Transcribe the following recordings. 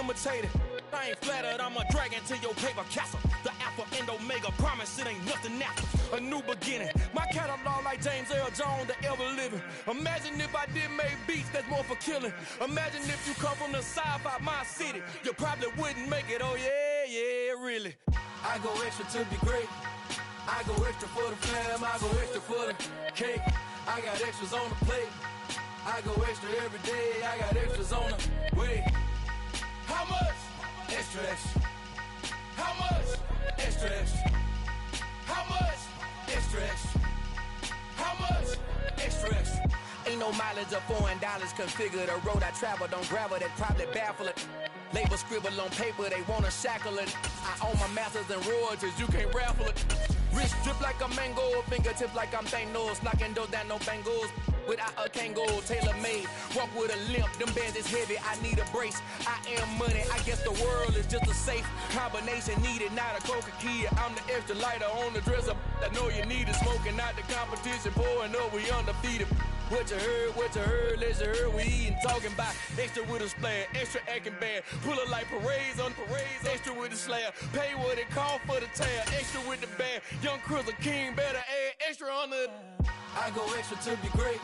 imitated. I ain't flattered, I'm a dragon to your paper castle. The Alpha and Omega, promise it ain't nothing after. A new beginning, my catalog like James Earl Jones, the ever living. Imagine if I did make beats that's more for killing. Imagine if you come from the south out my city, you probably wouldn't make it, oh yeah, really. I go extra to be great. I go extra for the fam, I go extra for the cake. I got extras on the plate. I go extra every day, I got extras on the way. How much? Extra, extra. How much? Extra, extra. How much? Extra, extra. How much? Extra, extra. Ain't no mileage of $4 configure the road I travel. Don't gravel, that probably baffle it. Label scribble on paper, they wanna shackle it. I own my masters and royalties, you can't raffle it. Wrist drip like a mango, fingertips like I'm Thanos. Knocking those down, no bangles. Without a Kango, tailor-made. Walk with a limp, them bands is heavy, I need a brace. I am money, I guess the world is just a safe combination needed, not a coca key. I'm the extra lighter on the dresser. I know you need it, smoking out the competition, pouring up, we undefeated. What you heard, let you heard, we eatin', talking about extra with a splash, extra acting bad, pull it like parades on parades, extra with the slab, pay what it cost for the tab, extra with the band, young Chris a king, better add extra on the. I go extra to be great,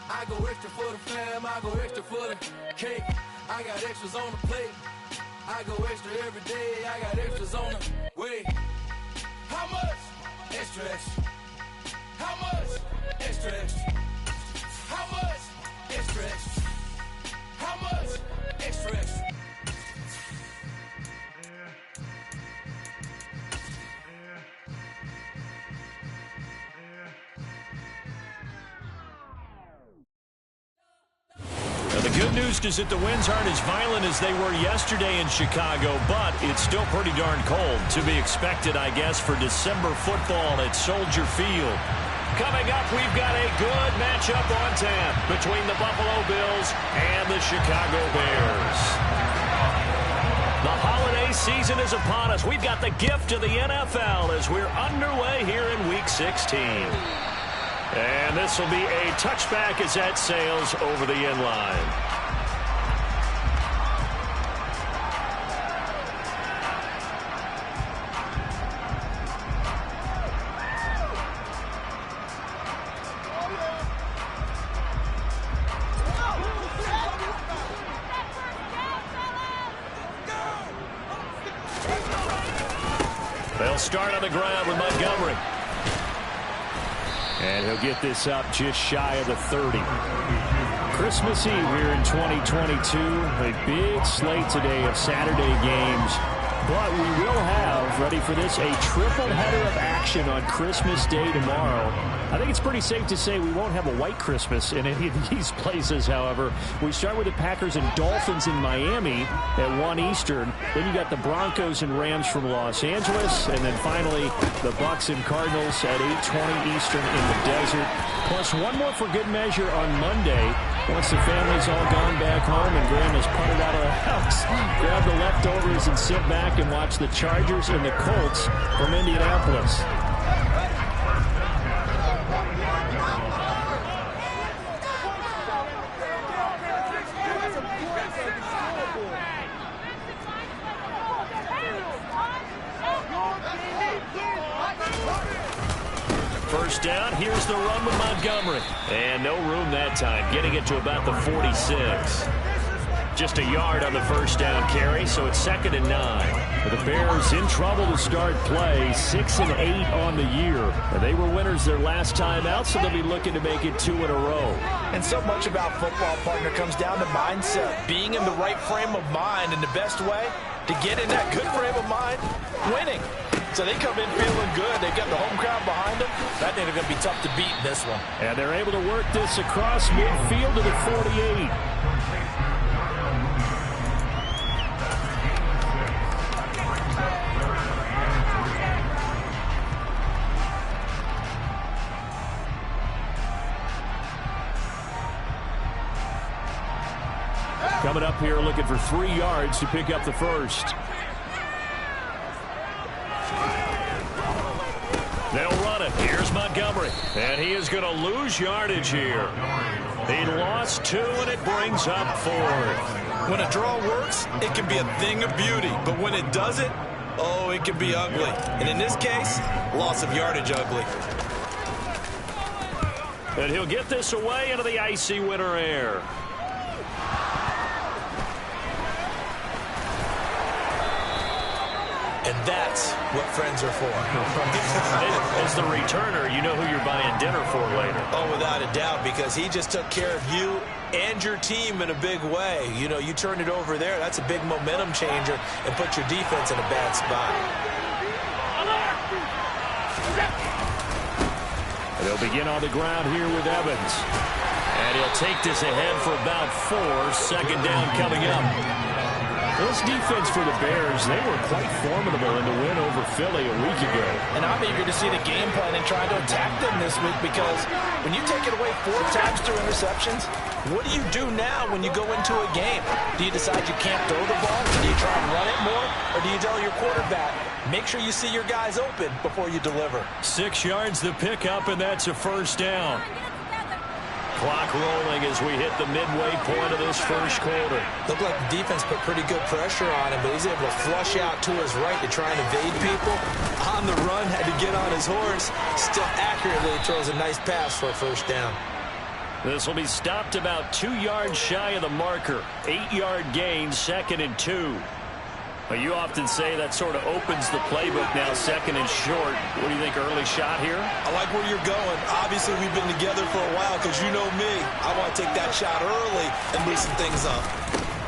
I go extra for the fam, I go extra for the cake, I got extras on the plate, I go extra every day, I got extras on the way. How much? Extra, extra. How much? Extra, extra. How much? Extra, extra. How much? Extra, extra. Now, the good news is that the winds aren't as violent as they were yesterday in Chicago, but it's still pretty darn cold. To be expected, I guess, for December football at Soldier Field. Coming up, we've got a good matchup on tap between the Buffalo Bills and the Chicago Bears. The holiday season is upon us. We've got the gift of the NFL as we're underway here in Week 16. And this will be a touchback as that sails over the end line. They'll start on the ground with Montgomery. And he'll get this up just shy of the 30. Christmas Eve here in 2022. A big slate today of Saturday games. But we will have, ready for this, a triple header of action on Christmas Day tomorrow. I think it's pretty safe to say we won't have a white Christmas in any of these places, however. We start with the Packers and Dolphins in Miami at 1 Eastern. Then you got the Broncos and Rams from Los Angeles. And then finally, the Bucs and Cardinals at 8:20 Eastern in the desert. Plus one more for good measure on Monday. Once the family's all gone back home and Grandma's putted out of the house, grab the leftovers and sit back and watch the Chargers and the Colts from Indianapolis. First down, here's the run with Montgomery. And no room that time, getting it to about the 46. Just a yard on the first down carry, so it's 2nd and 9. The Bears in trouble to start play, 6 and 8 on the year. And they were winners their last time out, so they'll be looking to make it 2 in a row. And so much about football, partner, comes down to mindset. Being in the right frame of mind, and the best way to get in that good frame of mind, winning. So they come in feeling good. They've got the home crowd behind them. I think they're going to be tough to beat in this one. And they're able to work this across midfield to the 48. Coming up here looking for 3 yards to pick up the first. They'll run it. Here's Montgomery. And he is going to lose yardage here. He lost 2, and it brings up 4th. When a draw works, it can be a thing of beauty. But when it doesn't, oh, it can be ugly. And in this case, loss of yardage ugly. And he'll get this away into the icy winter air. And that's what friends are for. As the returner, you know who you're buying dinner for later. Oh, without a doubt, because he just took care of you and your team in a big way. You know, you turn it over there, that's a big momentum changer and put your defense in a bad spot. And they'll begin on the ground here with Evans. And he'll take this ahead for about 4. Second down coming up. This defense for the Bears, they were quite formidable in the win over Philly a week ago. And I'm eager to see the game plan and try to attack them this week, because when you take it away 4 times to interceptions, what do you do now when you go into a game? Do you decide you can't throw the ball? Do you try and run it more? Or do you tell your quarterback, make sure you see your guys open before you deliver? 6 yards the pickup, and that's a first down. Clock rolling as we hit the midway point of this first quarter. Looked like the defense put pretty good pressure on him, but he's able to flush out to his right to try and evade people. On the run, had to get on his horse. Still accurately throws a nice pass for a first down. This will be stopped about 2 yards shy of the marker. 8-yard gain, 2nd and 2. Well, you often say that sort of opens the playbook now, 2nd and short. What do you think, early shot here? I like where you're going. Obviously, we've been together for a while, because you know me. I want to take that shot early and loosen things up.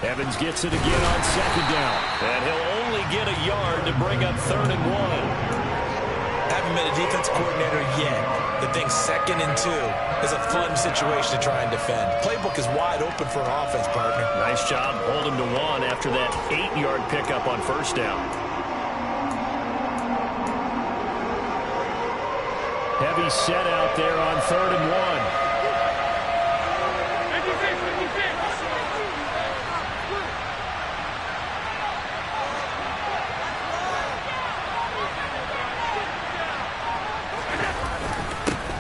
Evans gets it again on 2nd down. And he'll only get a yard to bring up 3rd and 1. Haven't met a defense coordinator yet that thinks 2nd and 2 is a fun situation to try and defend. Playbook is wide open for an offense, partner. Nice job holding to 1 after that 8-yard pickup on first down. Heavy set out there on 3rd and 1.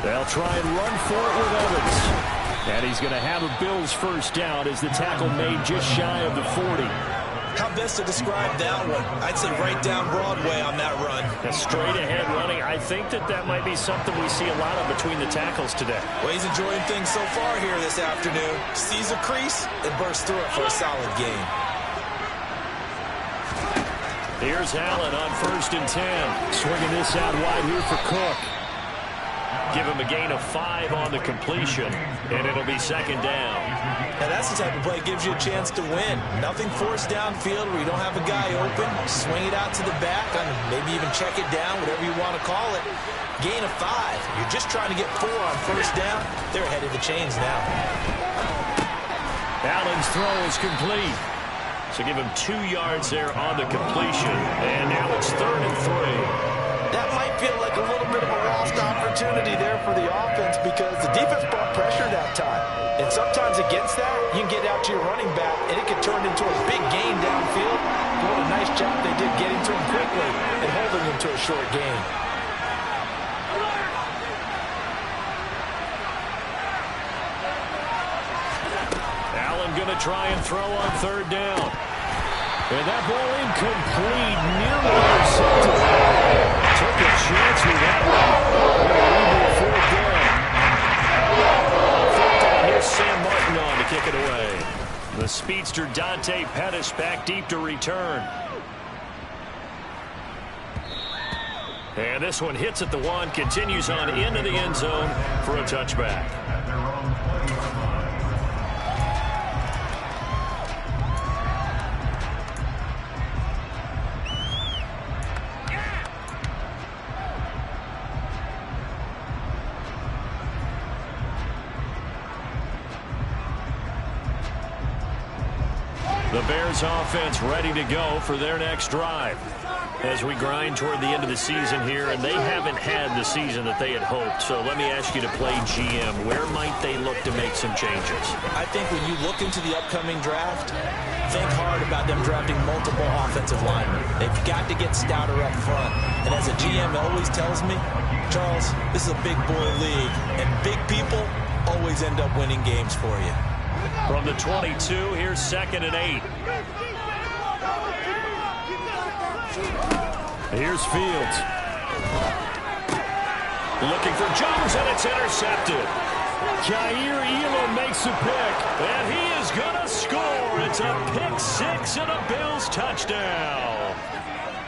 They'll try and run for it with Evans. And he's going to have a Bills first down as the tackle made just shy of the 40. How best to describe that one? I'd say right down Broadway on that run. A straight ahead running. I think that might be something we see a lot of between the tackles today. Well, he's enjoying things so far here this afternoon. Sees a crease and bursts through it for a solid gain. Here's Allen on 1st and 10. Swinging this out wide here for Cook. Give him a gain of 5 on the completion, and it'll be 2nd down. Now that's the type of play that gives you a chance to win. Nothing forced downfield where you don't have a guy open. Swing it out to the back, maybe even check it down, whatever you want to call it. Gain of 5. You're just trying to get 4 on first down. They're ahead of the chains now. Allen's throw is complete. So give him 2 yards there on the completion, and now it's 3rd and 3. That might feel like a little bit of a lost opportunity there for the offense, because the defense brought pressure that time. And sometimes against that, you can get out to your running back, and it could turn into a big gain downfield. What a nice job they did getting to him quickly and holding him to a short gain. Allen going to try and throw on 3rd down. And that ball incomplete, nearly intercepted. Took a chance with that one. Here's Sam Martin on to kick it away. The speedster Dante Pettis back deep to return. And this one hits at the 1, continues on into the end zone for a touchback. The Bears offense ready to go for their next drive as we grind toward the end of the season here, and they haven't had the season that they had hoped. So let me ask you to play GM. Where might they look to make some changes? I think when you look into the upcoming draft, think hard about them drafting multiple offensive linemen. They've got to get stouter up front. And as a GM always tells me, Charles, this is a big boy league, and big people always end up winning games for you. From the 22, here's 2nd and 8. Here's Fields. Looking for Jones, and it's intercepted. Kaiir Elam makes the pick, and he is going to score. It's a pick six and a Bills touchdown.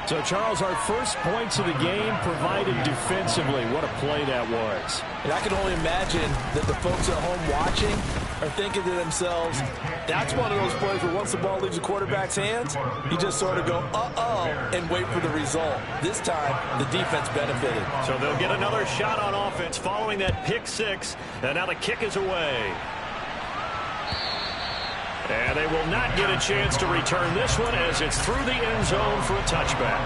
So, Charles, our first points of the game provided defensively. What a play that was. And I can only imagine that the folks at home watching are thinking to themselves, that's one of those plays where once the ball leaves the quarterback's hands, you just sort of go, uh-oh, and wait for the result. This time, the defense benefited. So they'll get another shot on offense following that pick six, and now the kick is away. And they will not get a chance to return this one as it's through the end zone for a touchback.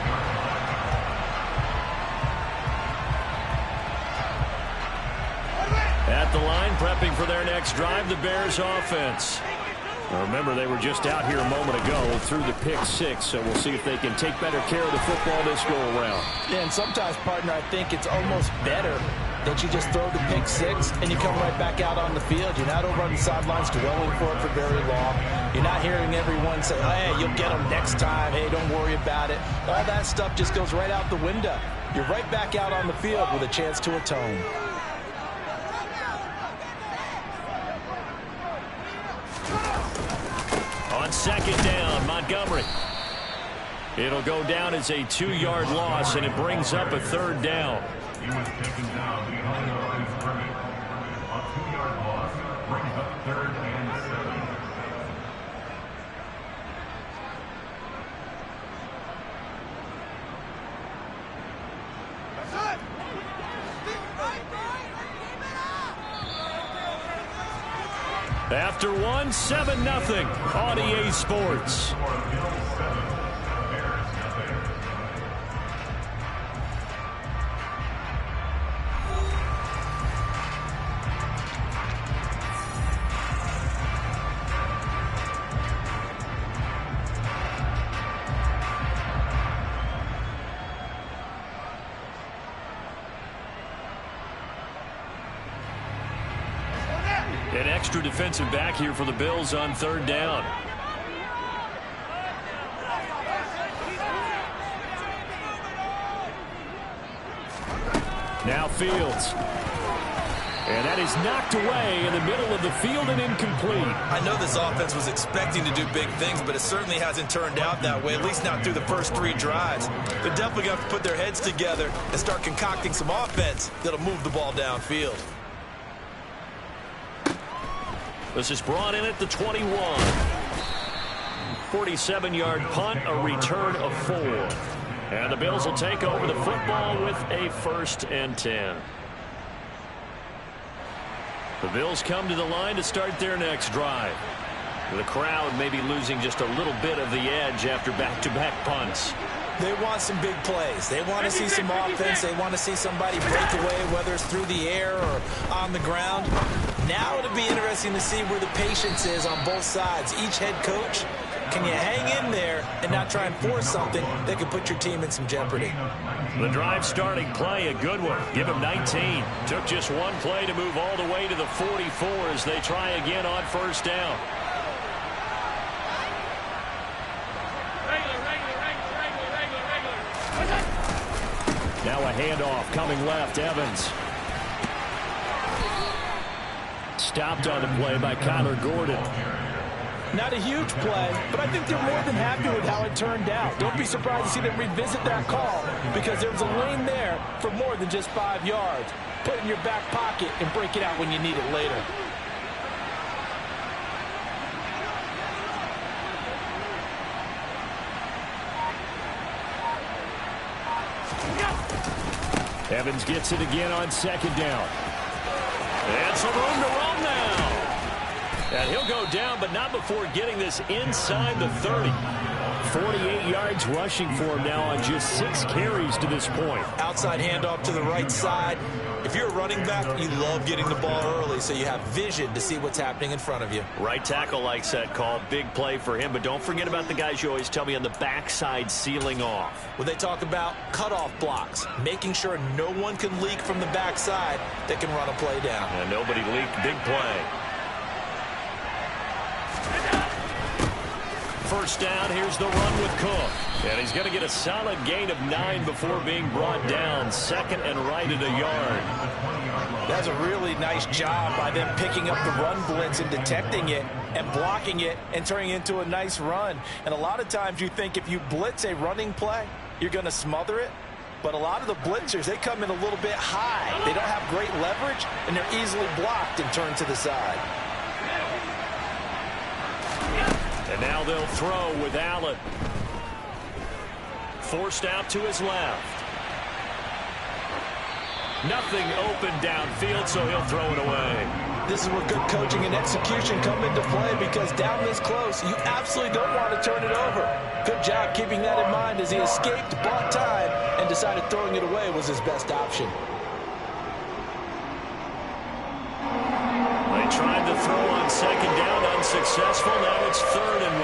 At the line, prepping for their next drive, the Bears offense. Now remember, they were just out here a moment ago through the pick six, so we'll see if they can take better care of the football this go-around. Yeah, and sometimes, partner, I think it's almost better that you just throw the pick six and you come right back out on the field. You're not over on the sidelines dwelling for it for very long. You're not hearing everyone say, hey, you'll get them next time. Hey, don't worry about it. All that stuff just goes right out the window. You're right back out on the field with a chance to atone. On 2nd down, Montgomery. It'll go down as a 2-yard loss, and it brings up a 3rd down. He was taken down behind the line of scrimmage. A 2-yard loss brings up 3rd and 7. After one, 7-0 on EA Sports. An extra defensive back here for the Bills on 3rd down. Now Fields. And that is knocked away in the middle of the field and incomplete. I know this offense was expecting to do big things, but it certainly hasn't turned out that way, at least not through the first 3 drives. They're definitely going to have to put their heads together and start concocting some offense that'll move the ball downfield. This is brought in at the 21. 47-yard punt, a return of 4. And the Bills will take over the football with a 1st and 10. The Bills come to the line to start their next drive. The crowd may be losing just a little bit of the edge after back-to-back punts. They want some big plays. They want to see some offense. They want to see somebody break away, whether it's through the air or on the ground. Now it'll be interesting to see where the patience is on both sides. Each head coach, can you hang in there and not try and force something that could put your team in some jeopardy? The drive starting play, a good one. Give him 19. Took just one play to move all the way to the 44 as they try again on 1st down. Now a handoff coming left, Evans. Stopped on the play by Kyler Gordon. Not a huge play, but I think they're more than happy with how it turned out. Don't be surprised to see them revisit that call because there was a lane there for more than just 5 yards. Put it in your back pocket and break it out when you need it later. Evans gets it again on 2nd down. And some room to run now. And he'll go down, but not before getting this inside the 30. 48 yards rushing for him now on just 6 carries to this point. Outside handoff to the right side. If you're a running back, you love getting the ball early so you have vision to see what's happening in front of you. Right tackle likes that call. Big play for him, but don't forget about the guys you always tell me on the backside sealing off. When they talk about cutoff blocks, making sure no one can leak from the backside that can run a play down. And nobody leaked. Big play. first down. Here's the run with Cook. And he's going to get a solid gain of 9 before being brought down. Second and right at a yard. That's a really nice job by them picking up the run blitz and detecting it and blocking it and turning it into a nice run. And a lot of times you think if you blitz a running play, you're going to smother it. But a lot of the blitzers, they come in a little bit high. They don't have great leverage, and they're easily blocked and turned to the side. And now they'll throw with Allen. Forced out to his left. Nothing open downfield, so he'll throw it away. This is where good coaching and execution come into play, because down this close, you absolutely don't want to turn it over. Good job keeping that in mind as he escaped, bought time, and decided throwing it away was his best option. They tried to throw on second down, unsuccessful. Now it's 3rd and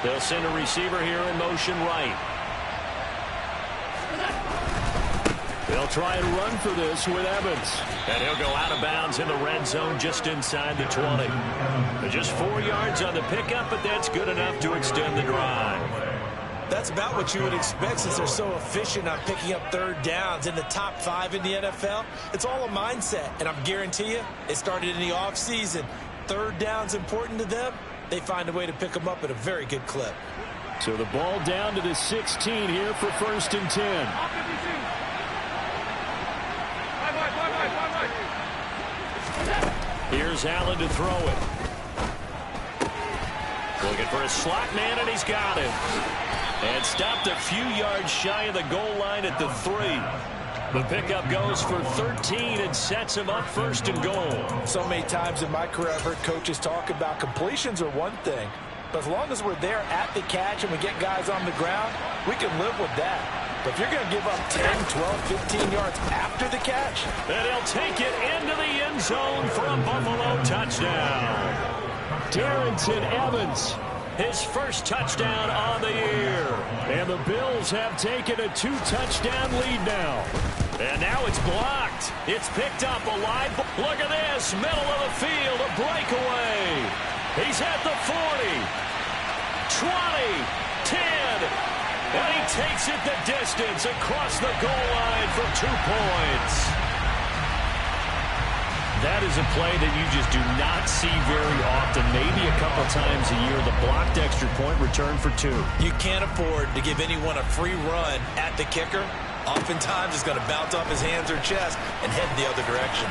1. They'll send a receiver here in motion right. They'll try and run for this with Evans. And he'll go out of bounds in the red zone just inside the 20. Just 4 yards on the pickup, but that's good enough to extend the drive. That's about what you would expect since they're so efficient on picking up 3rd downs in the top 5 in the NFL. It's all a mindset, and I'm guarantee you it started in the offseason. 3rd down's important to them. They find a way to pick them up at a very good clip. So the ball down to the 16 here for 1st and 10. Here's Allen to throw it. Looking for a slot man, and he's got him. And stopped a few yards shy of the goal line at the 3. The pickup goes for 13 and sets him up 1st and goal. So many times in my career I've heard coaches talk about completions are one thing, but as long as we're there at the catch and we get guys on the ground, we can live with that. But if you're going to give up 10, 12, 15 yards after the catch, then he'll take it into the end zone for a Buffalo touchdown. Darrynton Evans, his first touchdown on the year. And the Bills have taken a 2-touchdown lead now. And now it's blocked. It's picked up alive. Look at this, middle of the field, a breakaway. He's at the 40, 20, 10. And he takes it the distance across the goal line for 2 points. That is a play that you just do not see very often. Maybe a couple times a year, the blocked extra point return for 2. You can't afford to give anyone a free run at the kicker. Oftentimes, it's going to bounce off his hands or chest and head the other direction.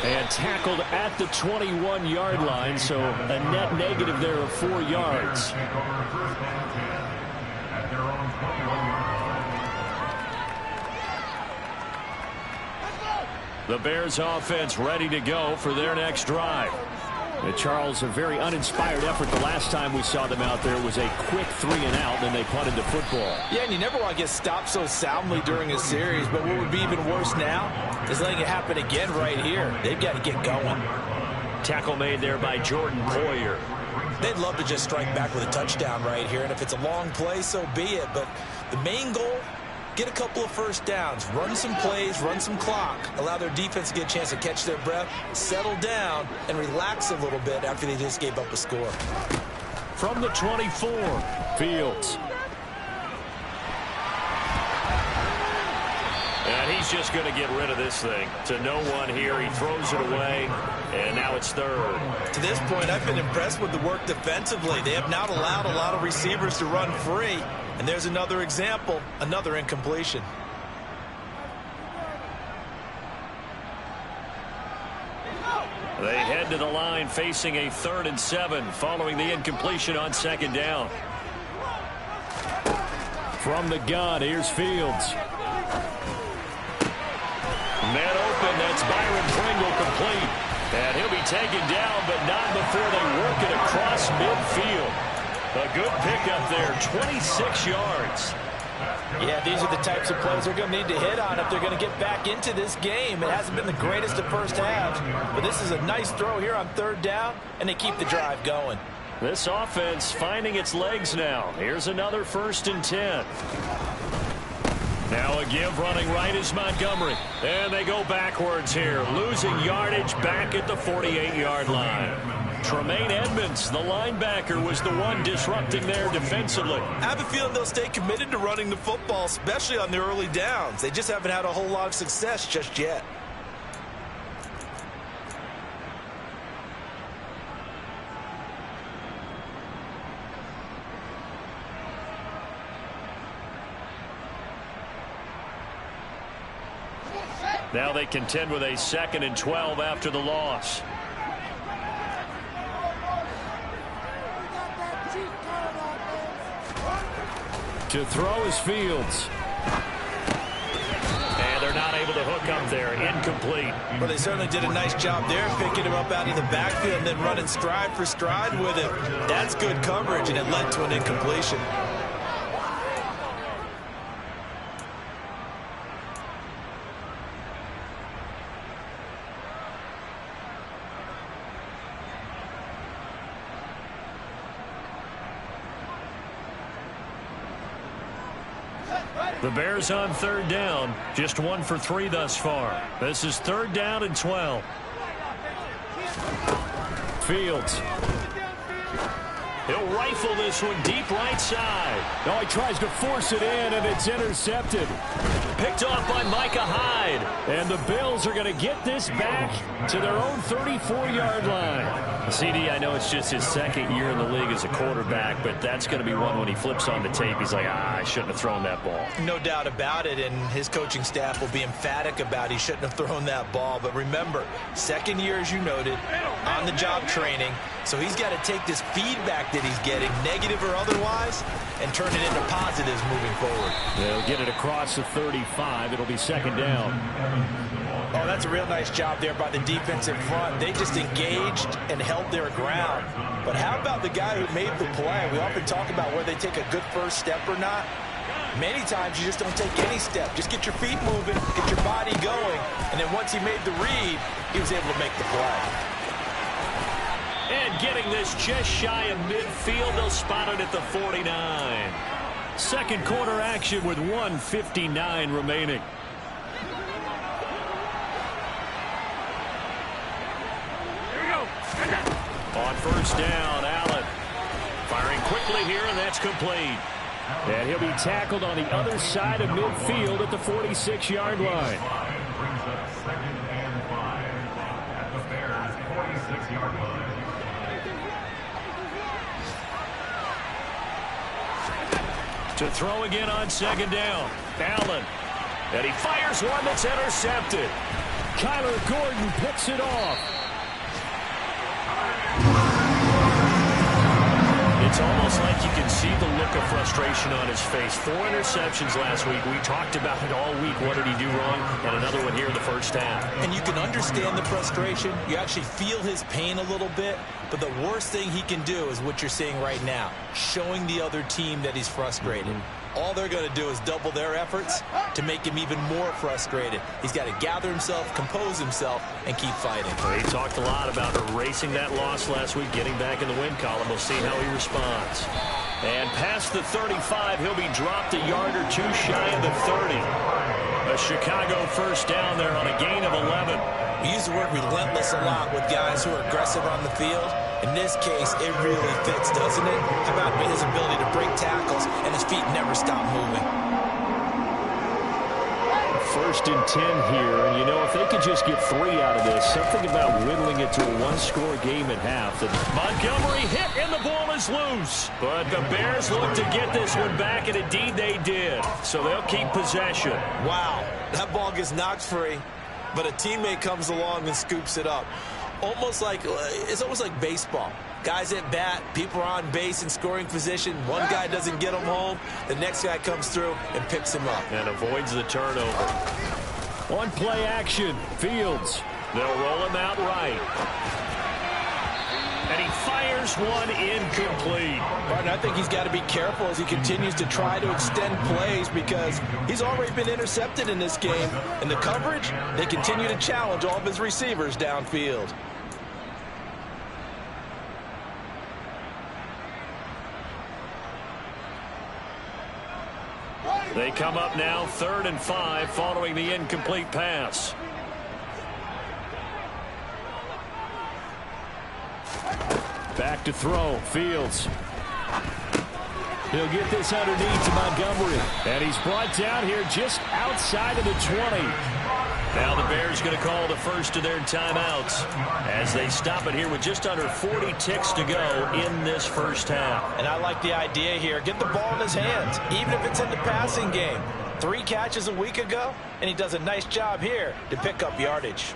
And tackled at the 21-yard line, so a net negative there of 4 yards. The Bears offense ready to go for their next drive. Charles, a very uninspired effort. The last time we saw them out there was a quick 3 and out, then they punted the football. Yeah, and you never want to get stopped so soundly during a series, but what would be even worse now is letting it happen again right here. They've got to get going. Tackle made there by Jordan Poyer. They'd love to just strike back with a touchdown right here, and if it's a long play, so be it. But the main goal, get a couple of first downs, run some plays, run some clock, allow their defense to get a chance to catch their breath, settle down, and relax a little bit after they just gave up a score. From the 24, Fields. And he's just going to get rid of this thing. To no one here, he throws it away, and now it's 3rd. To this point, I've been impressed with the work defensively. They have not allowed a lot of receivers to run free. And there's another example, another incompletion. They head to the line facing a 3rd and 7 following the incompletion on 2nd down. From the gun, here's Fields. Man open, that's Byron Pringle complete. And he'll be taken down, but not before they work it across midfield. A good pickup there, 26 yards. Yeah, these are the types of plays they're going to need to hit on if they're going to get back into this game. It hasn't been the greatest of first halves, but this is a nice throw here on 3rd down, and they keep the drive going. This offense finding its legs now. Here's another 1st and 10. Now a give running right is Montgomery. And they go backwards here, losing yardage back at the 48-yard line. Tremaine Edmonds, the linebacker, was the one disrupting there defensively. I have a feeling they'll stay committed to running the football, especially on the early downs. They just haven't had a whole lot of success just yet. Now they contend with a 2nd and 12 after the loss. To throw is Fields. And they're not able to hook up there. Incomplete. Well, they certainly did a nice job there, picking him up out of the backfield and then running stride for stride with him. That's good coverage, and it led to an incompletion. The Bears on 3rd down. Just 1 for 3 thus far. This is 3rd down and 12. Fields. He'll rifle this one deep right side. Oh, he tries to force it in, and it's intercepted. Picked off by Micah Hyde. And the Bills are going to get this back to their own 34-yard line. CD, I know it's just his 2nd year in the league as a quarterback, but that's going to be one when he flips on the tape. He's like, I shouldn't have thrown that ball. No doubt about it, and his coaching staff will be emphatic about he shouldn't have thrown that ball. But remember, 2nd year, as you noted, on-the-job training, so he's got to take this feedback that he's getting, negative or otherwise, and turn it into positives moving forward. They'll get it across the 35. It'll be 2nd down. Oh, that's a real nice job there by the defense in front. They just engaged and held their ground. But how about the guy who made the play? We often talk about whether they take a good first step or not. Many times you just don't take any step. Just get your feet moving, get your body going, and then once he made the read, he was able to make the play. And getting this just shy of midfield, they'll spot it at the 49. 2nd quarter action with 1:59 remaining. On 1st down, Allen firing quickly here, and that's complete. And he'll be tackled on the other side of midfield at the 46-yard line. Brings up 2nd and 5 at the Bears' 46-yard line. To throw again on 2nd down, Allen. And he fires one that's intercepted. Kyler Gordon picks it off. It's almost like you can see the look of frustration on his face. 4 interceptions last week. We talked about it all week. What did he do wrong? And another one here in the 1st half. And you can understand the frustration. You actually feel his pain a little bit. But the worst thing he can do is what you're seeing right now, showing the other team that he's frustrated. All they're going to do is double their efforts to make him even more frustrated. He's got to gather himself, compose himself, and keep fighting. He talked a lot about erasing that loss last week, getting back in the win column. We'll see how he responds. And past the 35, he'll be dropped a yard or 2 shy of the 30. A Chicago 1st down there on a gain of 11. We use the word relentless a lot with guys who are aggressive on the field. In this case, it really fits, doesn't it? How about his ability to break tackles and his feet never stop moving? 1st and 10 here, and you know, if they could just get 3 out of this, something about whittling it to a 1-score game at half. And Montgomery hit, and the ball is loose. But the Bears look to get this one back, and indeed they did. So they'll keep possession. Wow, that ball gets knocked free, but a teammate comes along and scoops it up. It's almost like baseball. Guys at bat, people are on base in scoring position. One guy doesn't get him home. The next guy comes through and picks him up. And avoids the turnover. On play action, Fields. They'll roll him out right. And he fires one incomplete. Martin, I think he's got to be careful as he continues to try to extend plays because he's already been intercepted in this game. And the coverage, they continue to challenge all of his receivers downfield. They come up now 3rd and 5 following the incomplete pass. Back to throw. Fields. He'll get this underneath to Montgomery. And he's brought down here just outside of the 20. Now the Bears going to call the first of their timeouts as they stop it here with just under 40 ticks to go in this first half. And I like the idea here. Get the ball in his hands, even if it's in the passing game. 3 catches a week ago, and he does a nice job here to pick up yardage.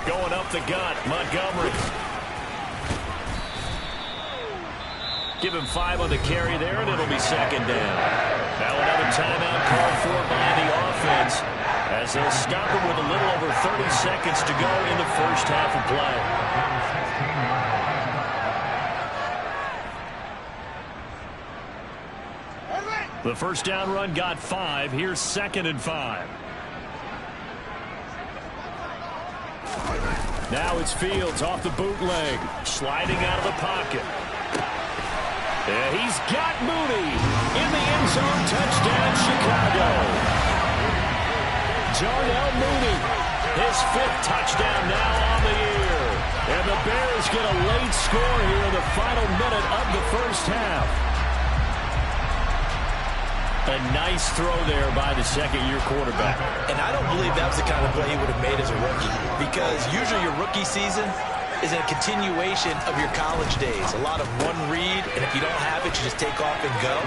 Going up the gut, Montgomery. Give him 5 on the carry there, and it'll be 2nd down. Now another timeout called for by the offense as they'll stop him with a little over 30 seconds to go in the first half of play. The first down run got 5. Here's 2nd and 5. Now it's Fields off the bootleg. Sliding out of the pocket. Yeah, he's got Mooney in the end zone. Touchdown, Chicago. Darnell Mooney, his 5th touchdown now on the year. And the Bears get a late score here in the final minute of the first half. A nice throw there by the second-year quarterback. And I don't believe that was the kind of play he would have made as a rookie, because usually your rookie season is a continuation of your college days. A lot of one read, and if you don't have it, you just take off and go.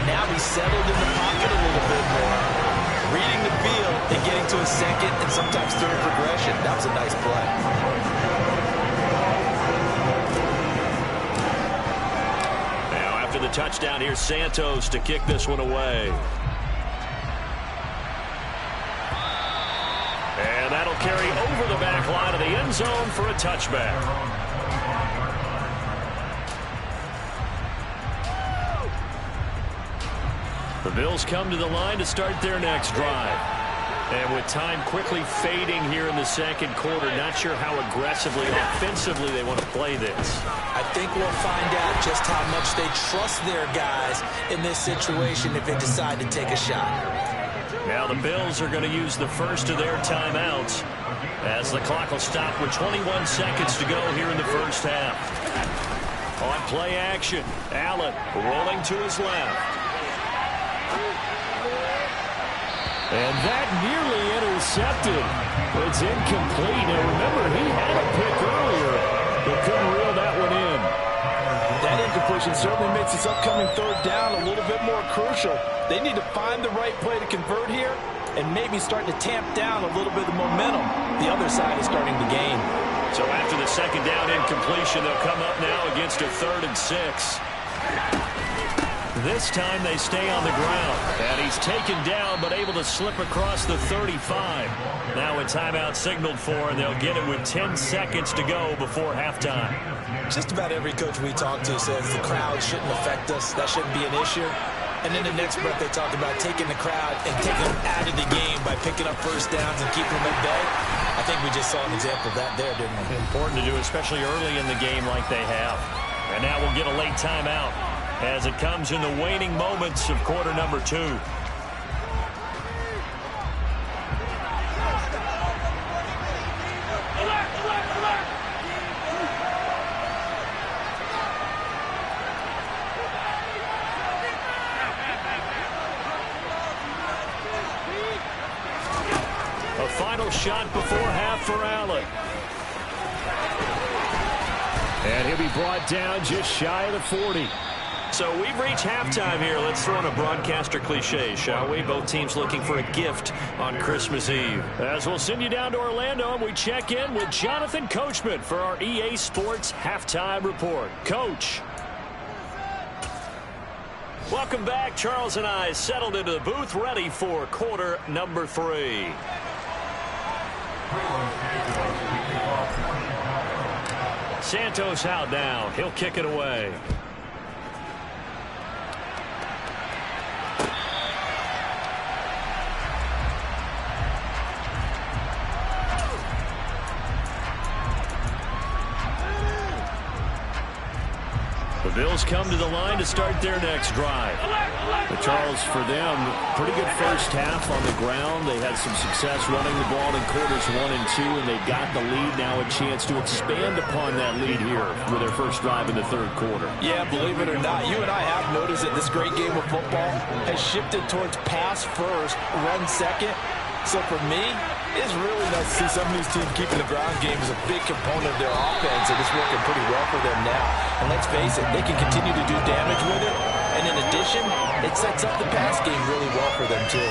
Now he's settled in the pocket a little bit more, reading the field and getting to a second and sometimes third progression. That was a nice play. The touchdown, here's Santos to kick this one away. And that'll carry over the back line of the end zone for a touchback. The Bills come to the line to start their next drive. And with time quickly fading here in the second quarter, not sure how aggressively, offensively they want to play this. I think we'll find out just how much they trust their guys in this situation if they decide to take a shot. Now the Bills are going to use the first of their timeouts as the clock will stop with 21 seconds to go here in the first half. On play action, Allen rolling to his left. And that nearly intercepted. It's incomplete. Now remember, he had a pick earlier, but couldn't reel that one in. That incompletion certainly makes this upcoming 3rd down a little bit more crucial. They need to find the right play to convert here and maybe start to tamp down a little bit of the momentum. The other side is starting to gain. So after the 2nd down incompletion, they'll come up now against a 3rd and 6. This time they stay on the ground. And he's taken down but able to slip across the 35. Now a timeout signaled for, and they'll get it with 10 seconds to go before halftime. Just about every coach we talk to says the crowd shouldn't affect us. That shouldn't be an issue. And then the next breath they talk about taking the crowd and taking them out of the game by picking up first downs and keeping them at bay. I think we just saw an example of that there, didn't we? Important to do, especially early in the game like they have. And now we'll get a late timeout as it comes in the waning moments of quarter number 2. A final shot before half for Allen. And he'll be brought down just shy of the 40. So we've reached halftime here. Let's throw in a broadcaster cliche, shall we? Both teams looking for a gift on Christmas Eve. As we'll send you down to Orlando, and we check in with Jonathan Coachman for our EA Sports Halftime Report. Coach. Welcome back. Charles and I settled into the booth, ready for quarter number 3. Santos out now. He'll kick it away. The Bills come to the line to start their next drive. But Charles, for them, pretty good first half on the ground. They had some success running the ball in quarters 1 and 2, and they've got the lead. Now a chance to expand upon that lead here with their first drive in the third quarter. Yeah, believe it or not, you and I have noticed that this great game of football has shifted towards pass first, run second. So for me, it's really nice to see some of these teams keeping the ground game as a big component of their offense, and it's working pretty well for them now. And let's face it, they can continue to do damage with it. And in addition, it sets up the pass game really well for them, too.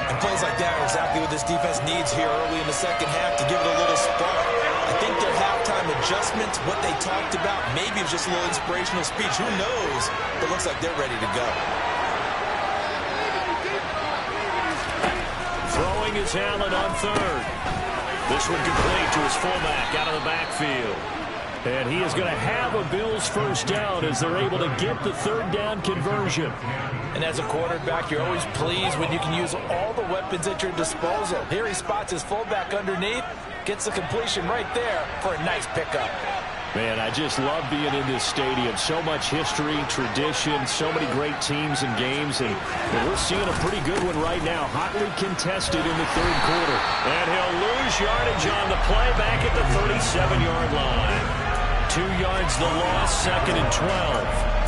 And plays like that are exactly what this defense needs here early in the second half to give it a little spark. I think their halftime adjustments, what they talked about, maybe it was just a little inspirational speech. Who knows? But it looks like they're ready to go. Throwing is Allen on third. This one complete to his fullback out of the backfield. And he is going to have a Bills first down as they're able to get the third down conversion. And as a quarterback, you're always pleased when you can use all the weapons at your disposal. Here he spots his fullback underneath, gets the completion right there for a nice pickup. Man, I just love being in this stadium. So much history, tradition, so many great teams and games, and we're seeing a pretty good one right now. Hotly contested in the third quarter. And he'll lose yardage on the play back at the 37-yard line. 2 yards the loss, 2nd and 12.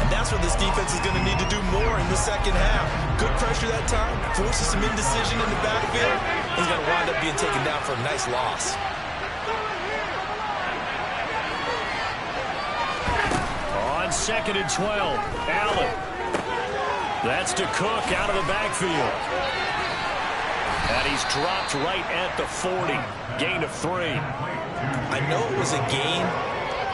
And that's what this defense is going to need to do more in the second half. Good pressure that time, forces some indecision in the backfield. He's going to wind up being taken down for a nice loss. On 2nd and 12, Allen. That's to Cook out of the backfield. And he's dropped right at the 40. Gain of 3. I know it was a gain,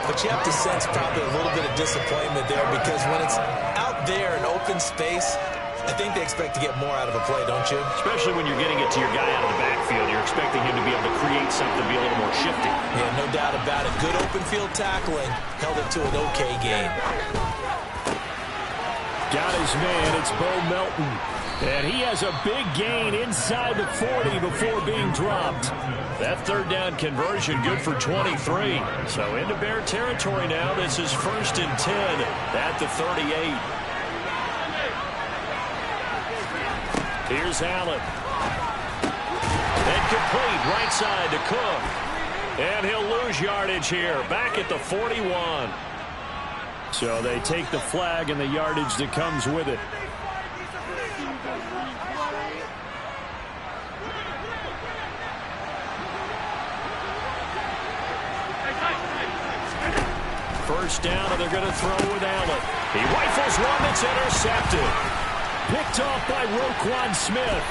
but you have to sense probably a little bit of disappointment there because when it's out there in open space, I think they expect to get more out of a play, don't you? Especially when you're getting it to your guy out of the backfield. You're expecting him to be able to create something, be a little more shifty. Yeah, no doubt about it. Good open field tackling. Held it to an okay gain. Got his man. It's Bo Melton. And he has a big gain inside the 40 before being dropped. That third down conversion good for 23. So into Bear territory now. This is 1st and 10 at the 38. Here's Allen. And complete right side to Cook. And he'll lose yardage here. Back at the 41. So they take the flag and the yardage that comes with it. First down, and they're going to throw with Allen. He rifles one that's intercepted. Picked off by Roquan Smith.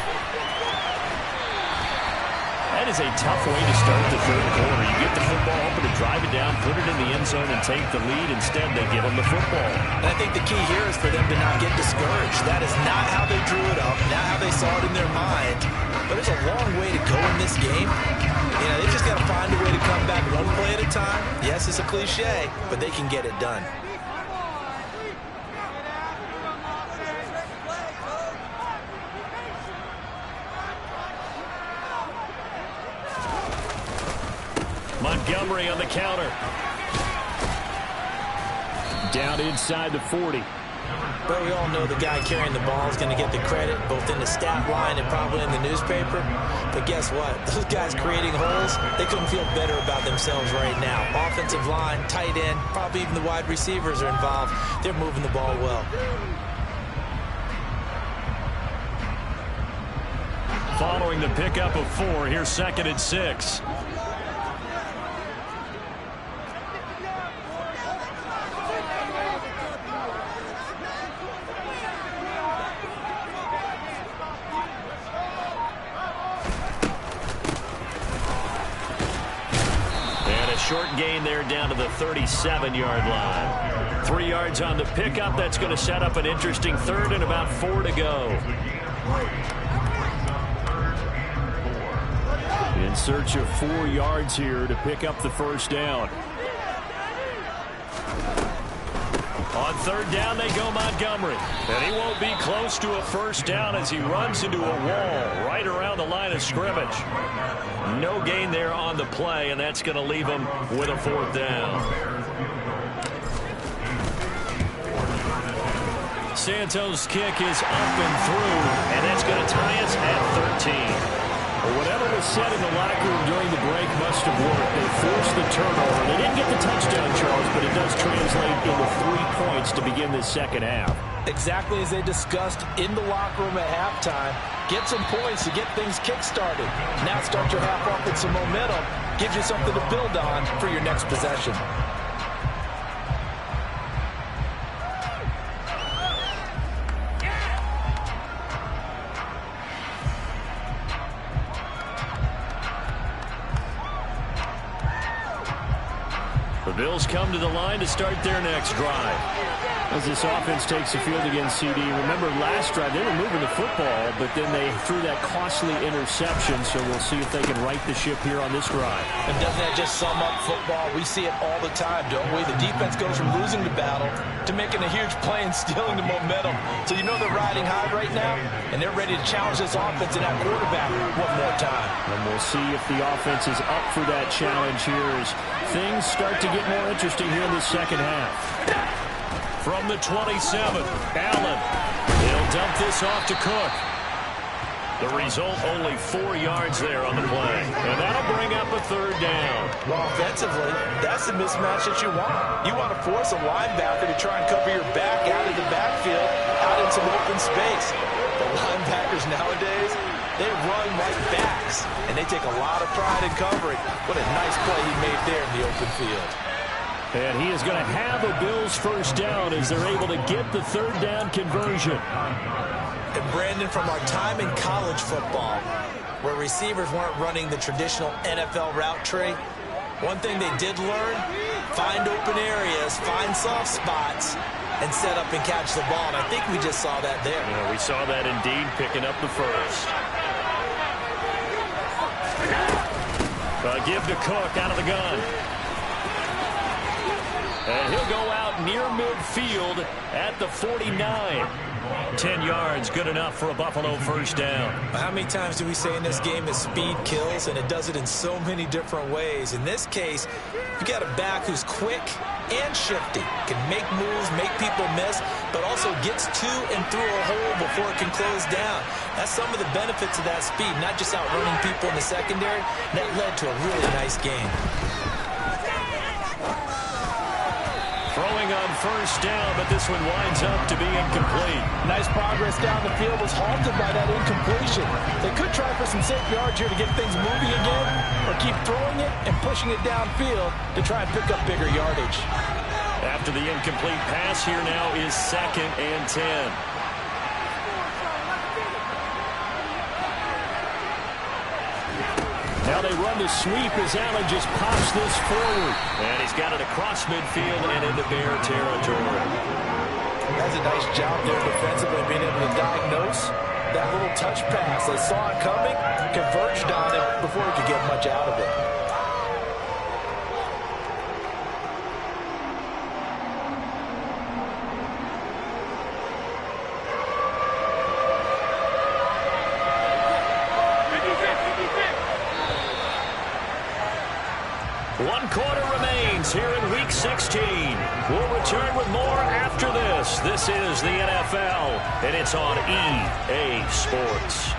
That is a tough way to start the third quarter. You get the football, hoping to drive it down, put it in the end zone, and take the lead. Instead, they give them the football. And I think the key here is for them to not get discouraged. That is not how they drew it up, not how they saw it in their mind. But there's a long way to go in this game. You know, they've just got to find a way to come back one play at a time. Yes, it's a cliche, but they can get it done. Montgomery on the counter. Down inside the 40. But we all know the guy carrying the ball is going to get the credit, both in the stat line and probably in the newspaper. But guess what? Those guys creating holes, they couldn't feel better about themselves right now. Offensive line, tight end, probably even the wide receivers are involved. They're moving the ball well. Following the pickup of 4, here's 2nd and 6. Short gain there down to the 37-yard line. 3 yards on the pickup. That's going to set up an interesting third and about 4 to go. In search of 4 yards here to pick up the first down. On third down, they go Montgomery. And he won't be close to a first down as he runs into a wall right around the line of scrimmage. No gain there on the play, and that's going to leave him with a 4th down. Santos' kick is up and through, and that's going to tie us at 13. Well, whatever was said in the locker room during the break must have worked. They forced the turnover. They didn't get the touchdown, Charles, but it does translate into 3 points to begin this second half. Exactly as they discussed in the locker room at halftime. Get some points to get things kick-started. Now start your half off with some momentum. Gives you something to build on for your next possession. The Bills come to the line to start their next drive. As this offense takes the field against CD. Remember last drive, they were moving the football, but then they threw that costly interception, so we'll see if they can right the ship here on this drive. And doesn't that just sum up football? We see it all the time, don't we? The defense goes from losing the battle to making a huge play and stealing the momentum. So you know they're riding high right now, and they're ready to challenge this offense and that quarterback one more time. And we'll see if the offense is up for that challenge here as things start to get more interesting here in the second half. From the 27, Allen. He'll dump this off to Cook. The result, only 4 yards there on the play. And that'll bring up a 3rd down. Well, offensively, that's the mismatch that you want. You want to force a linebacker to try and cover your back out of the backfield, out in some open space. The linebackers nowadays, they run like backs, and they take a lot of pride in covering. What a nice play he made there in the open field. And he is going to have a Bills first down as they're able to get the 3rd down conversion. And Brandon, from our time in college football, where receivers weren't running the traditional NFL route tree, one thing they did learn, find open areas, find soft spots, and set up and catch the ball. And I think we just saw that there. Yeah, we saw that indeed, picking up the first. Give to Cook out of the gun. And he'll go out near midfield at the 49. 10 yards, good enough for a Buffalo first down. How many times do we say in this game that speed kills, and it does it in so many different ways? In this case, you got a back who's quick and shifty, can make moves, make people miss, but also gets to and through a hole before it can close down. That's some of the benefits of that speed, not just outrunning people in the secondary. That led to a really nice game. Throwing on first down, but this one winds up to be incomplete. Nice progress down the field, was halted by that incompletion. They could try for some safe yards here to get things moving again, or keep throwing it and pushing it downfield to try and pick up bigger yardage. After the incomplete pass, here now is 2nd and 10. Now they run the sweep as Allen just pops this forward. And he's got it across midfield and into Bear territory. That's a nice job there defensively, being able to diagnose that little touch pass. They saw it coming, converged on it before he could get much out of it. One quarter remains here in Week 16. We'll return with more after this. This is the NFL, and it's on EA Sports.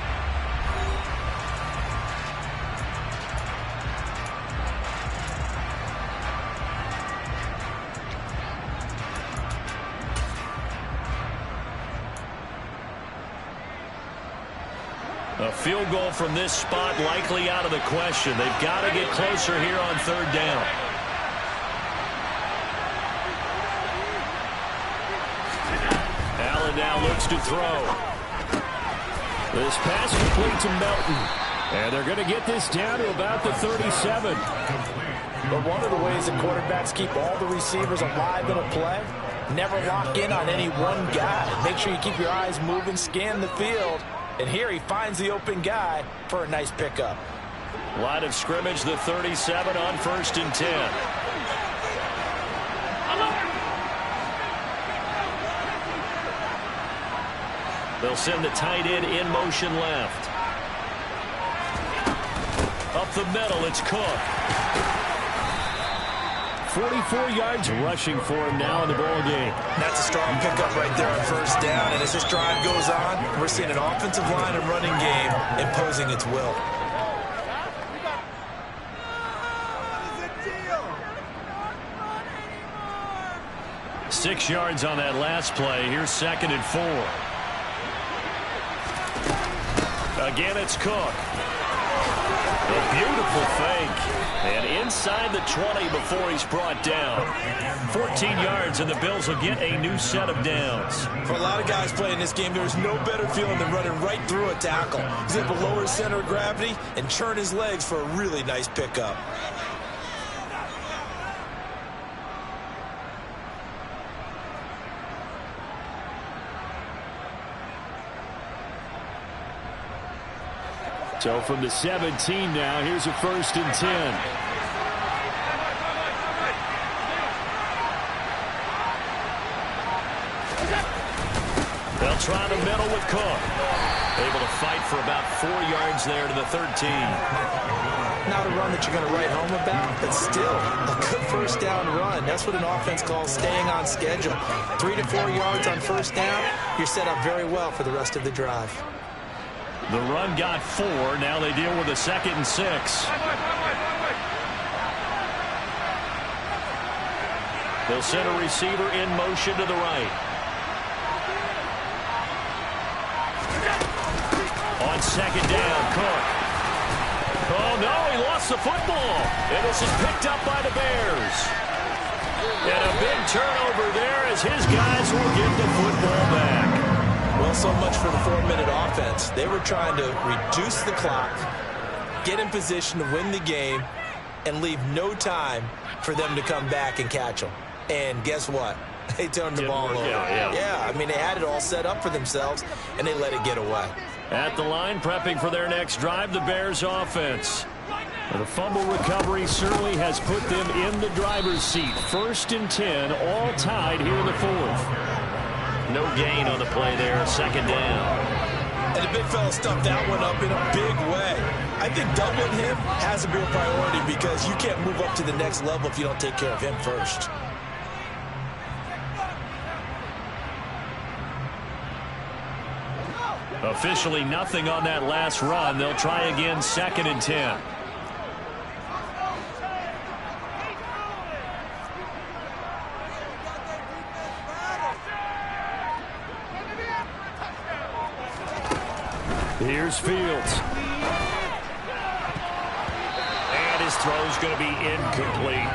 A field goal from this spot likely out of the question. They've got to get closer here on 3rd down. Allen now looks to throw. This pass complete to Melton. And they're going to get this down to about the 37. But one of the ways that quarterbacks keep all the receivers alive in a play, never lock in on any one guy. Make sure you keep your eyes moving, scan the field. And here he finds the open guy for a nice pickup. Line of scrimmage, the 37 on 1st and 10. They'll send the tight end in motion left. Up the middle, it's Cook. 44 yards rushing for him now in the ball game. That's a strong pickup right there on 1st down. And as this drive goes on, we're seeing an offensive line and running game imposing its will. Six yards on that last play. Here's 2nd and 4. Again, it's Cook. A beautiful fake. And inside the 20 before he's brought down. 14 yards, and the Bills will get a new set of downs. For a lot of guys playing this game, there's no better feeling than running right through a tackle. He's able to lower his center of gravity and churn his legs for a really nice pickup. So from the 17 now, here's a 1st and 10. They'll try the middle with Cook. Able to fight for about 4 yards there to the 13. Not a run that you're going to write home about, but still a good 1st down run. That's what an offense calls staying on schedule. 3 to 4 yards on 1st down, you're set up very well for the rest of the drive. The run got 4. Now they deal with a 2nd and 6. They'll send a receiver in motion to the right. On 2nd down, Cook. Oh, no, he lost the football. And this is picked up by the Bears. And a big turnover there as his guys will get the football back. Well, so much for the 4-minute offense. They were trying to reduce the clock, get in position to win the game, and leave no time for them to come back and catch them. And guess what? They turned the ball over. Yeah, I mean, they had it all set up for themselves, and they let it get away. At the line, prepping for their next drive, the Bears offense. The fumble recovery certainly has put them in the driver's seat. 1st and 10, all tied here in the 4th. No gain on the play there, 2nd down. And the big fella stuffed that one up in a big way. I think doubling him has to be a priority because you can't move up to the next level if you don't take care of him first. Officially nothing on that last run. They'll try again, 2nd and 10. Here's Fields. And his throw's going to be incomplete.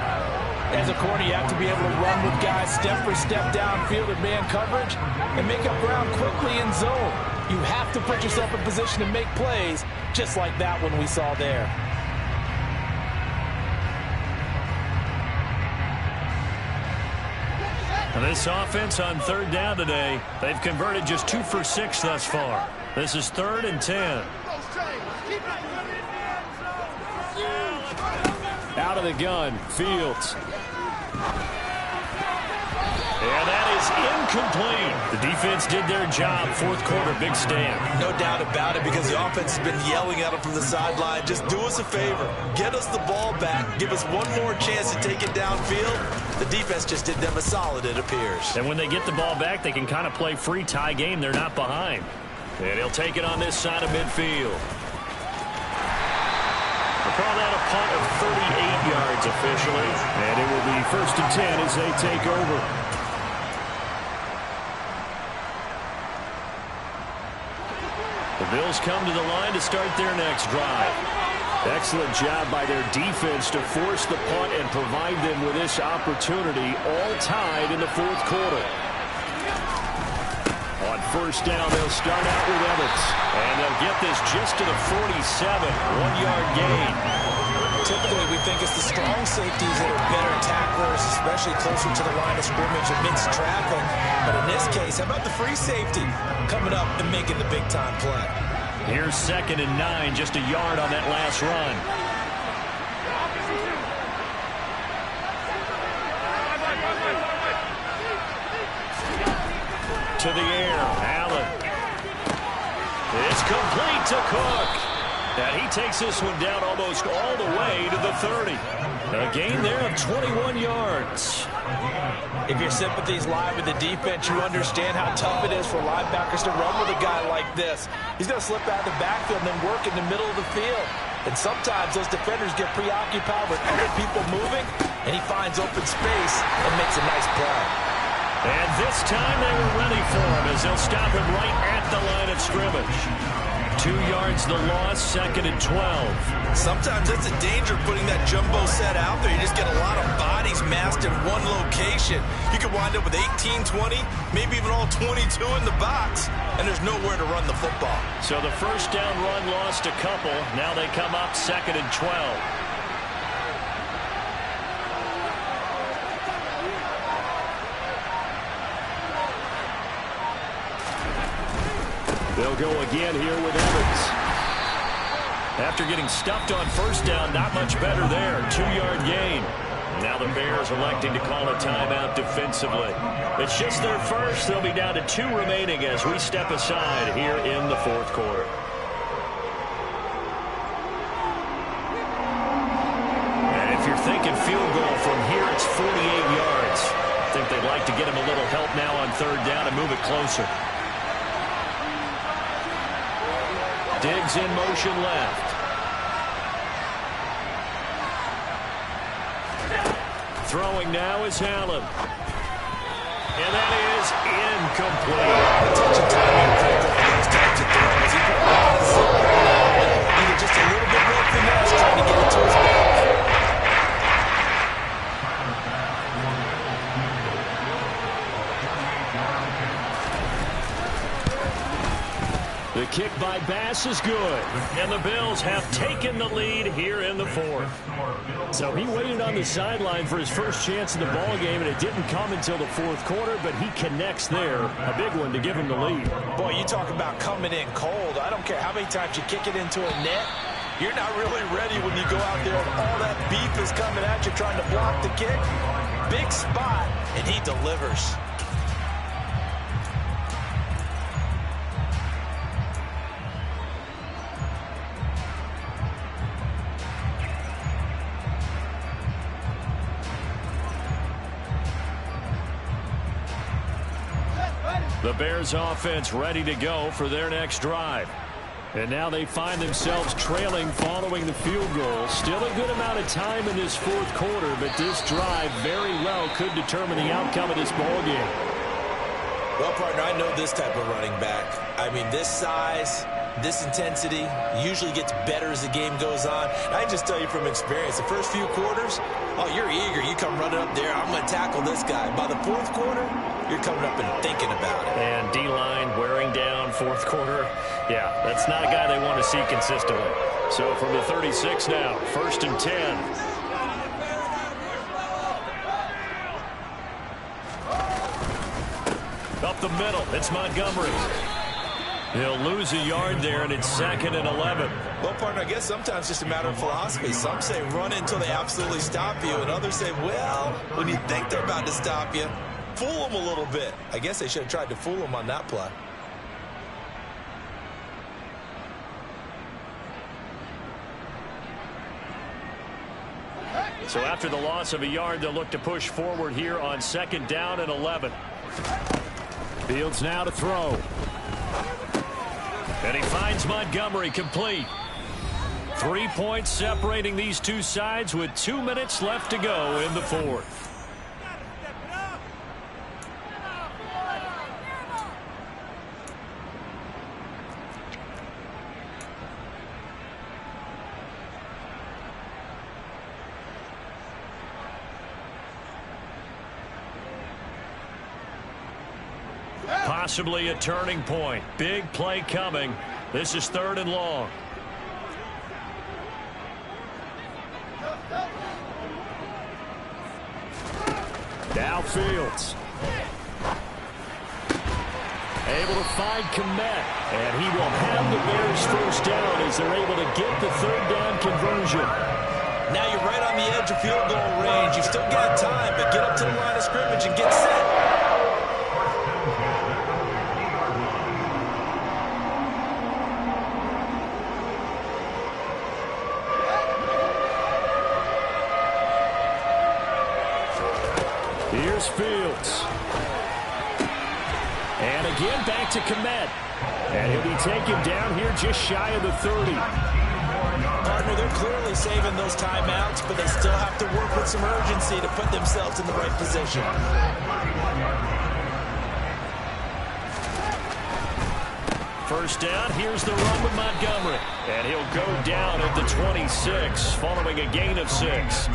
As a corner, you have to be able to run with guys step for step downfield in man coverage and make up ground quickly in zone. You have to put yourself in position to make plays, just like that one we saw there. And this offense on 3rd down today, they've converted just 2 for 6 thus far. This is 3rd and 10. Out of the gun, Fields. And that is incomplete. The defense did their job. 4th quarter, big stand. No doubt about it, because the offense has been yelling at them from the sideline. Just do us a favor. Get us the ball back. Give us one more chance to take it downfield. The defense just did them a solid, it appears. And when they get the ball back, they can kind of play free tie game. They're not behind. And he'll take it on this side of midfield. They'll call that a punt of 38 yards officially. And it will be 1st and 10 as they take over. The Bills come to the line to start their next drive. Excellent job by their defense to force the punt and provide them with this opportunity, all tied in the 4th quarter. On 1st down, they'll start out with Evans. And they'll get this just to the 47, 1-yard gain. Typically, we think it's the strong safeties that are better tacklers, especially closer to the line of scrimmage amidst traffic. But in this case, how about the free safety coming up and making the big-time play? Here's 2nd and 9, just a yard on that last run. to the air. Allen. It's complete to Cook. And he takes this one down almost all the way to the 30. A gain there of 21 yards. If your sympathies lie with the defense, you understand how tough it is for linebackers to run with a guy like this. He's going to slip out of the backfield and then work in the middle of the field. And sometimes those defenders get preoccupied with other people moving, and he finds open space and makes a nice play. And this time they were ready for him as they'll stop him right at the line of scrimmage. 2 yards the loss, 2nd and 12. Sometimes that's a danger putting that jumbo set out there. You just get a lot of bodies massed in one location. You could wind up with 18, 20, maybe even all 22 in the box, and there's nowhere to run the football. So the first down run lost a couple. Now they come up 2nd and 12. They'll go again here with Evans. After getting stuffed on first down, not much better there. 2-yard gain. Now the Bears electing to call a timeout defensively. It's just their first. They'll be down to 2 remaining as we step aside here in the 4th quarter. And if you're thinking field goal from here, it's 48 yards. I think they'd like to get him a little help now on 3rd down and move it closer. Diggs in motion left. Throwing now is Allen. And that is incomplete. Attention timing critical for those types of throws. He put a lot of zip on that one. Needed just a little bit more finesse trying to get it to his back. The kick by Bass is good, and the Bills have taken the lead here in the 4th. So he waited on the sideline for his first chance in the ball game, and it didn't come until the 4th quarter, but he connects there. A big one to give him the lead. Boy, you talk about coming in cold. I don't care how many times you kick it into a net. You're not really ready when you go out there and all that beef is coming at you trying to block the kick. Big spot, and he delivers. The Bears offense ready to go for their next drive. And now they find themselves trailing following the field goal. Still a good amount of time in this 4th quarter, but this drive very well could determine the outcome of this ball game. Well, partner, I know this type of running back. I mean, this size, this intensity usually gets better as the game goes on. I can just tell you from experience, the first few quarters, oh, you're eager. You come running up there, I'm going to tackle this guy. By the 4th quarter, you're coming up and thinking about it. And D-line wearing down 4th quarter. Yeah, that's not a guy they want to see consistently. So from the 36 now, 1st and 10. Up the middle, it's Montgomery. He'll lose a yard there, and it's 2nd and 11. Well, partner, I guess sometimes it's just a matter of philosophy. Some say run until they absolutely stop you, and others say, well, when you think they're about to stop you, fool them a little bit. I guess they should have tried to fool them on that play. So after the loss of a yard, they'll look to push forward here on 2nd down and 11. Fields now to throw. And he finds Montgomery complete. 3 points separating these two sides with 2 minutes left to go in the 4th. Possibly a turning point. Big play coming. This is 3rd and long. Now Fields. Able to find Kmet. And he will have the Bears first down as they're able to get the 3rd down conversion. Now you're right on the edge of field goal range. You've still got time, but get up to the line of scrimmage and get set. Here's Fields. And again, back to Kmet. And he'll be taken down here just shy of the 30. Partner, they're clearly saving those timeouts, but they still have to work with some urgency to put themselves in the right position. First down, here's the run with Montgomery. And he'll go down at the 26, following a gain of 6.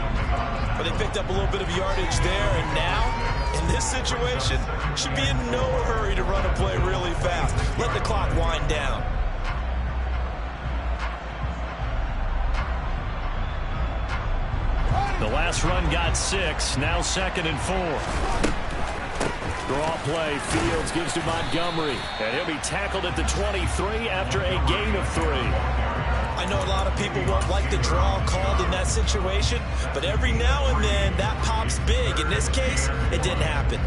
But they picked up a little bit of yardage there, and now, in this situation, should be in no hurry to run a play really fast. Let the clock wind down. The last run got 6, now 2nd and 4. Draw play, Fields gives to Montgomery, and he'll be tackled at the 23 after a gain of 3. I know a lot of people won't like the draw called in that situation, but every now and then that pops big. In this case, it didn't happen.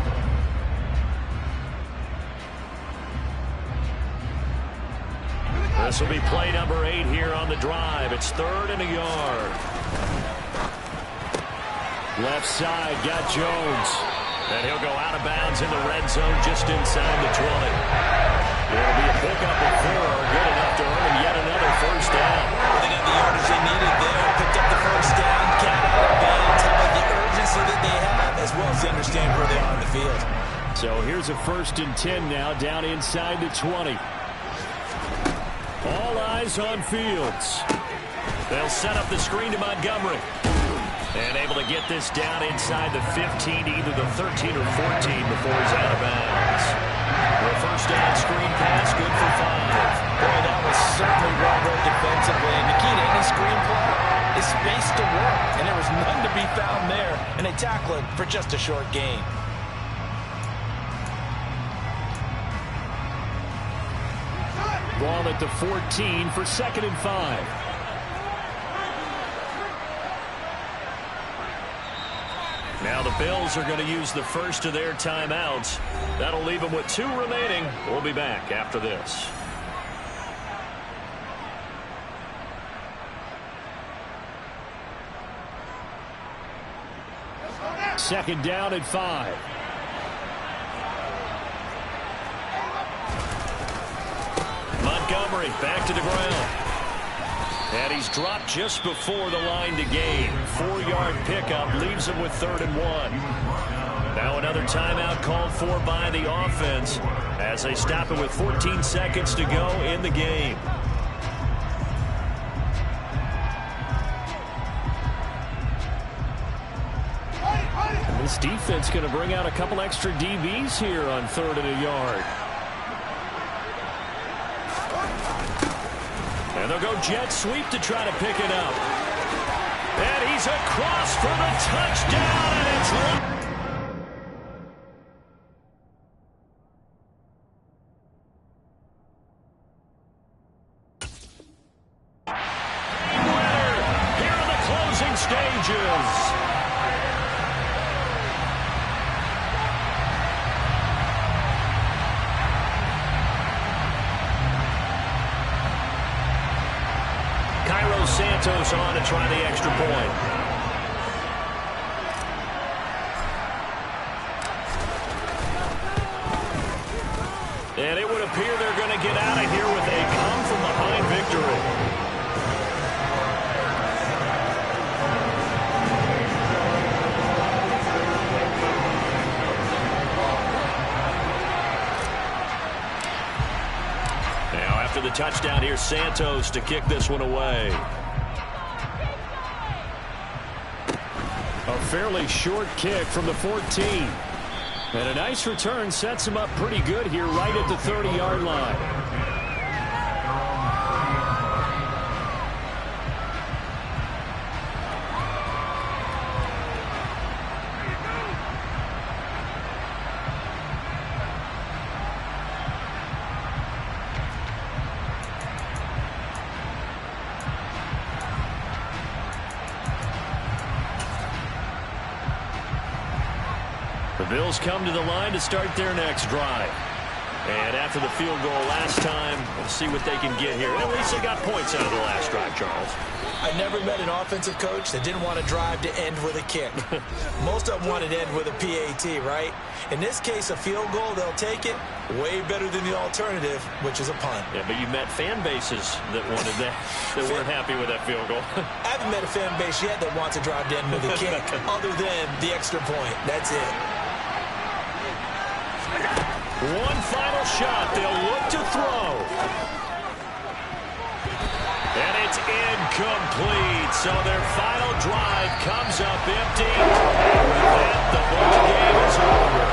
This will be play number 8 here on the drive. It's 3rd and a yard. Left side, got Jones. And he'll go out of bounds in the red zone just inside the 20. It'll be a pickup of 4, good enough to earn him yet another first down. They got the yardage they needed there, picked up the first down, got out of bounds. How about the urgency that they have, as well as they understand where they are on the field. So here's a 1st and 10 now, down inside the 20. All eyes on Fields. They'll set up the screen to Montgomery. And able to get this down inside the 15, either the 13 or 14 before he's out of bounds. The first down screen pass, good for 5. Boy, that was certainly well read defensively. And the key to any screen play is space to work. And there was none to be found there. And they tackle it for just a short gain. Ball at the 14 for 2nd and 5. Now the Bills are going to use the first of their timeouts. That'll leave them with 2 remaining. We'll be back after this. Second down at 5. Montgomery back to the ground. And he's dropped just before the line to gain. 4-yard pickup leaves him with 3rd and 1. Now another timeout called for by the offense as they stop it with 14 seconds to go in the game. And this defense going to bring out a couple extra DBs here on 3rd and a yard. And they'll go jet sweep to try to pick it up. And he's across for the touchdown, and it's here in the closing stages. Santos on to try the extra point. And it would appear they're going to get out of here with a come-from-behind victory. After the touchdown, here's Santos to kick this one away. A fairly short kick from the 14. And a nice return sets him up pretty good here right at the 30-yard line. The Bills come to the line to start their next drive. And after the field goal last time, we'll see what they can get here. At least they got points out of the last drive, Charles. I never met an offensive coach that didn't want to drive to end with a kick. Most of them wanted to end with a PAT, right? In this case, a field goal, they'll take it. Way better than the alternative, which is a punt. Yeah, but you met fan bases that wanted that, that weren't happy with that field goal. I haven't met a fan base yet that wants to drive to end with a kick, other than the extra point. That's it. One final shot. They'll look to throw. And it's incomplete. So their final drive comes up empty. And with that, the ball game is over.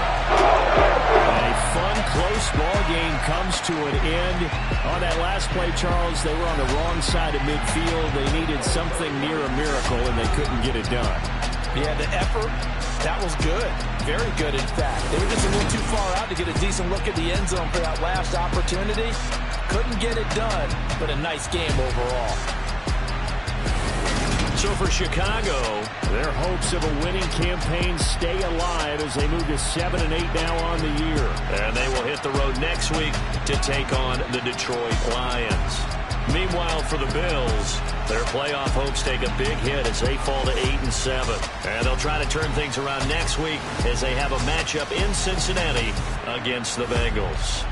A fun, close ball game comes to an end. On that last play, Charles, they were on the wrong side of midfield. They needed something near a miracle, and they couldn't get it done. Yeah, the effort, that was good. Very good, in fact. They were just a little too far out to get a decent look at the end zone for that last opportunity. Couldn't get it done, but a nice game overall. So for Chicago, their hopes of a winning campaign stay alive as they move to 7-8 now on the year. And they will hit the road next week to take on the Detroit Lions. Meanwhile, for the Bills, their playoff hopes take a big hit as they fall to 8-7. And they'll try to turn things around next week as they have a matchup in Cincinnati against the Bengals.